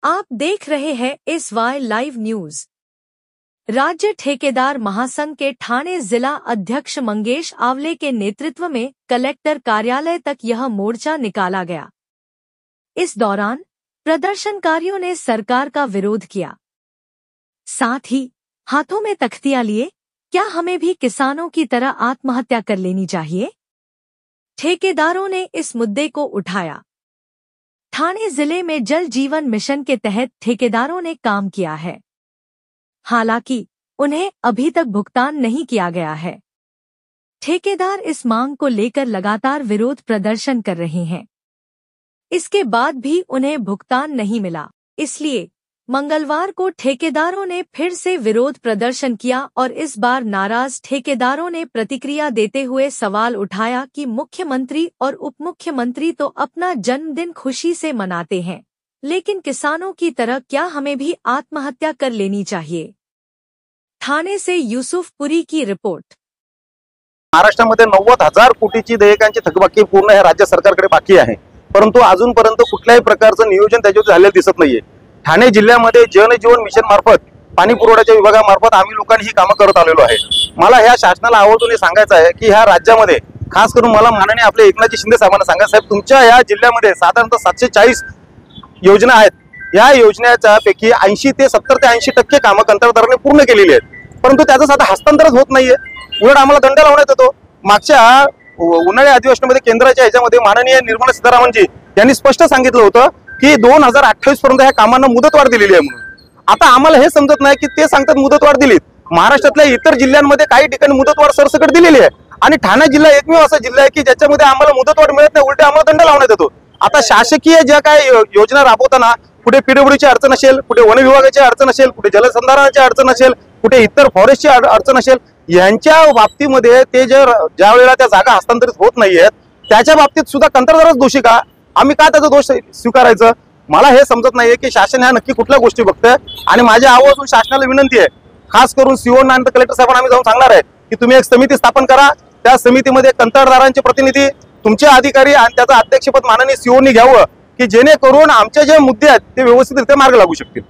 आप देख रहे हैं SY लाइव न्यूज। राज्य ठेकेदार महासंघ के ठाणे जिला अध्यक्ष मंगेश आवले के नेतृत्व में कलेक्टर कार्यालय तक यह मोर्चा निकाला गया। इस दौरान प्रदर्शनकारियों ने सरकार का विरोध किया। साथ ही हाथों में तख्तियां लिए, क्या हमें भी किसानों की तरह आत्महत्या कर लेनी चाहिए? ठेकेदारों ने इस मुद्दे को उठाया। ठाणे जिले में जल जीवन मिशन के तहत ठेकेदारों ने काम किया है, हालांकि उन्हें अभी तक भुगतान नहीं किया गया है। ठेकेदार इस मांग को लेकर लगातार विरोध प्रदर्शन कर रहे हैं। इसके बाद भी उन्हें भुगतान नहीं मिला, इसलिए मंगलवार को ठेकेदारों ने फिर से विरोध प्रदर्शन किया और इस बार नाराज ठेकेदारों ने प्रतिक्रिया देते हुए सवाल उठाया कि मुख्यमंत्री और उपमुख्यमंत्री तो अपना जन्मदिन खुशी से मनाते हैं, लेकिन किसानों की तरह क्या हमें भी आत्महत्या कर लेनी चाहिए? ठाणे से युसुफपुरी की रिपोर्ट। महाराष्ट्रामध्ये 90,000 कोटीची देयकांची थकबाकी पूर्ण हे राज्य सरकारकडे बाकी आहे, परंतु अजूनपर्यंत कुठल्याही प्रकारचं नियोजन त्याच्यावर झालेलं दिसत नाहीये। ठाणे जिल्ह्यामध्ये जल जीवन मिशन मार्फत पाणी पुरवठ्याच्या विभागामार्फत आम्ही लोकांनी ही कामं करत आलेलो आहे। मला ह्या शासनाला आवर्जून सांगायचं आहे की ह्या राज्यामध्ये खास करून मला माननीय आपले एकनाथ शिंदे साहेबांना सांगायचं साहेब, तुमच्या ह्या जिल्ह्यामध्ये साधारणतः 740 योजना आहेत। या योजनेच्या पैकी 80 ते 70 ते 80% कामं कंत्राटदाराने पूर्ण केलेली आहेत, परंतु त्याचं साधं हस्तांतरच होत नाहीये। उलट आम्हाला दंड लावण्यात येतो। मागच्या उन्हाळी अधिवेशनामध्ये केंद्राच्या ह्याच्यामध्ये माननीय निर्मला सीतारामनजी यांनी स्पष्ट सांगितलं होतं की 2028 पर्यंत ह्या कामांना मुदतवाढ दिलेली आहे म्हणून। आता आम्हाला हे समजत नाही की ते सांगतात मुदतवाढ दिलीत, महाराष्ट्रातल्या इतर जिल्ह्यांमध्ये काही ठिकाणी मुदतवाढ सरसकट दिलेली आहे आणि ठाणे जिल्हा एकमेव असा जिल्हा आहे की ज्याच्यामध्ये आम्हाला मुदतवाढ मिळत नाही, उलटे आम्हाला दंड लावण्यात येतो। आता शासकीय ज्या काही योजना राबवताना कुठे पीडब्ल्यूडीची अडचण असेल, कुठे वन विभागाची अडचण असेल, कुठे जलसंधारणाची अडचण असेल, कुठे इतर फॉरेस्टची अडचण असेल, यांच्या बाबतीमध्ये ते ज्या वेळेला त्या जागा हस्तांतरित होत नाहीयेत त्याच्या बाबतीत सुद्धा कंत्राटदारच दोषी का? आम्ही का त्याचा दोष स्वीकारायचं? मला हे समजत नाहीये की शासन ह्या नक्की कुठल्या गोष्टी बघतंय। आणि माझ्या आवाजून शासनाला विनंती आहे, खास करून सीओना आणि कलेक्टर साहेबांना आम्ही जाऊन सांगणार आहे की तुम्ही एक समिती स्थापन करा। त्या समितीमध्ये कंत्राटदारांचे प्रतिनिधी, तुमचे अधिकारी आणि त्याचं अध्यक्षपद माननीय सीओनी घ्यावं की जेणेकरून आमचे जे मुद्दे आहेत ते व्यवस्थितरित्या मार्ग लागू शकतील।